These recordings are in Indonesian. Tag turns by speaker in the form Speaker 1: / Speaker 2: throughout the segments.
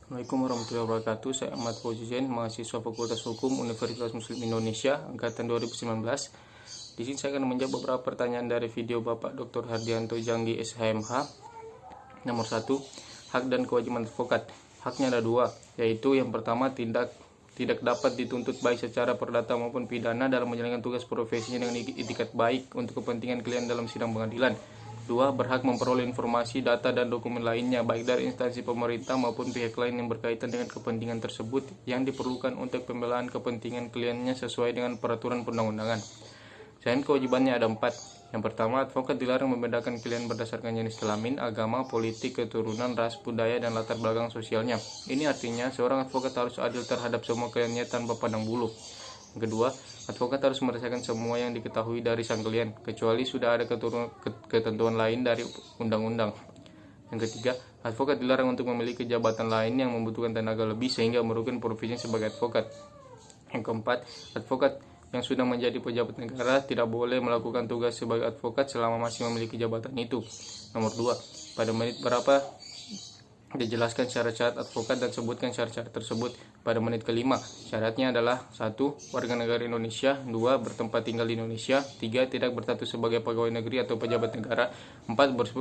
Speaker 1: Assalamualaikum warahmatullahi wabarakatuh. Saya Ahmad Fauzi Zain, mahasiswa Fakultas Hukum Universitas Muslim Indonesia angkatan 2019. Di sini saya akan menjawab beberapa pertanyaan dari video Bapak Dr. Hardianto Janggi SHMH. Nomor 1, hak dan kewajiban advokat. Haknya ada dua, yaitu yang pertama tidak dapat dituntut baik secara perdata maupun pidana dalam menjalankan tugas profesinya dengan itikat baik untuk kepentingan klien dalam sidang pengadilan. 2. Berhak memperoleh informasi, data, dan dokumen lainnya baik dari instansi pemerintah maupun pihak lain yang berkaitan dengan kepentingan tersebut yang diperlukan untuk pembelaan kepentingan kliennya sesuai dengan peraturan perundang-undangan. Selain kewajibannya ada 4. Yang pertama, advokat dilarang membedakan klien berdasarkan jenis kelamin, agama, politik, keturunan, ras, budaya, dan latar belakang sosialnya. Ini artinya seorang advokat harus adil terhadap semua kliennya tanpa pandang bulu. Yang kedua, advokat harus merasakan semua yang diketahui dari sang klien, kecuali sudah ada ketentuan lain dari undang-undang. Yang ketiga, advokat dilarang untuk memiliki jabatan lain yang membutuhkan tenaga lebih sehingga merugikan profesinya sebagai advokat. Yang keempat, advokat yang sudah menjadi pejabat negara tidak boleh melakukan tugas sebagai advokat selama masih memiliki jabatan itu. Nomor 2, pada menit berapa dijelaskan syarat-syarat advokat dan sebutkan syarat-syarat tersebut pada menit kelima. Syaratnya adalah 1. Warga negara Indonesia. 2. Bertempat tinggal di Indonesia. 3. Tidak berstatus sebagai pegawai negeri atau pejabat negara. 4.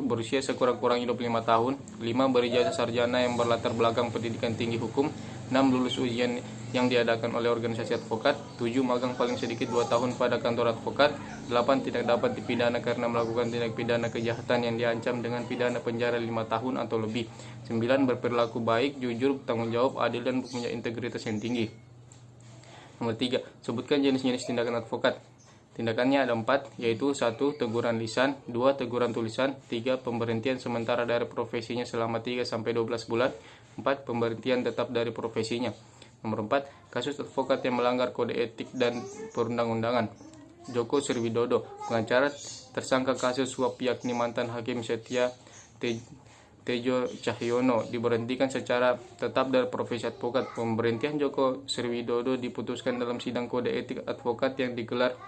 Speaker 1: Berusia sekurang-kurangnya 25 tahun. 5. Berijazah sarjana yang berlatar belakang pendidikan tinggi hukum. 6. Lulus ujian yang diadakan oleh organisasi advokat. 7. Magang paling sedikit 2 tahun pada kantor advokat. 8. Tidak dapat dipidana karena melakukan tindak pidana kejahatan yang diancam dengan pidana penjara 5 tahun atau lebih. 9. Berperilaku baik, jujur, bertanggung jawab, adil, dan punya integritas yang tinggi. Nomor 3. Sebutkan jenis-jenis tindakan advokat. Tindakannya ada 4, yaitu 1. Teguran lisan. 2. Teguran tulisan. 3. Pemberhentian sementara dari profesinya selama 3-12 bulan. 4. Pemberhentian tetap dari profesinya. Nomor 4. Kasus advokat yang melanggar kode etik dan perundang-undangan. Joko Sriwidodo, pengacara tersangka kasus suap yakni mantan Hakim Setia Tejo Cahyono, diberhentikan secara tetap dari profesi advokat. Pemberhentian Joko Sriwidodo diputuskan dalam sidang kode etik advokat yang digelar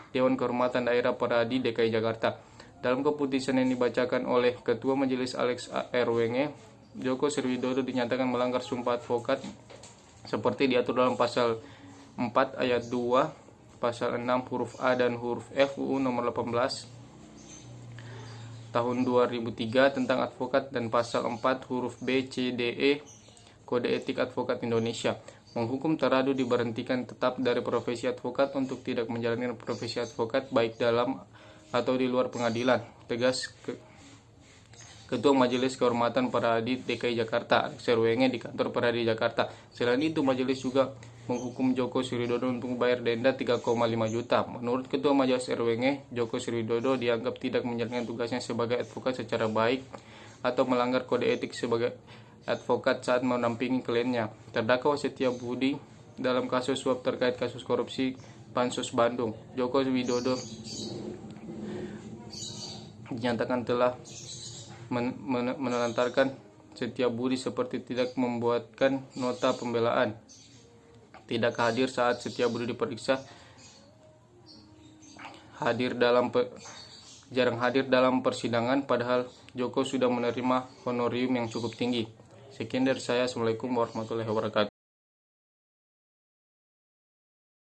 Speaker 1: Dewan Kehormatan Daerah Peradi DKI Jakarta. Dalam keputusan yang dibacakan oleh Ketua Majelis Alex Erwenge, Joko Sriwidodo dinyatakan melanggar sumpah advokat seperti diatur dalam pasal 4 ayat 2, pasal 6 huruf A dan huruf F UU nomor 18 tahun 2003 tentang advokat dan pasal 4 huruf B, C, D, E Kode Etik Advokat Indonesia. Menghukum teradu diberhentikan tetap dari profesi advokat untuk tidak menjalankan profesi advokat baik dalam atau di luar pengadilan. Tegas Ketua Majelis Kehormatan Peradi DKI Jakarta, Alex Erwenge, di kantor Peradi Jakarta. Selain itu, majelis juga menghukum Joko Sriwidodo untuk membayar denda 3,5 juta. Menurut Ketua Majelis Erwenge, Joko Sriwidodo dianggap tidak menjalankan tugasnya sebagai advokat secara baik atau melanggar kode etik sebagai advokat saat mendampingi kliennya. Terdakwa Setia Budi dalam kasus suap terkait kasus korupsi Bansos Bandung. Joko Widodo dinyatakan telah menelantarkan Setia Budi seperti tidak membuatkan nota pembelaan, tidak hadir saat Setia Budi diperiksa, jarang hadir dalam persidangan, padahal Joko sudah menerima honorium yang cukup tinggi. Sekian dari saya. Assalamualaikum warahmatullahi wabarakatuh.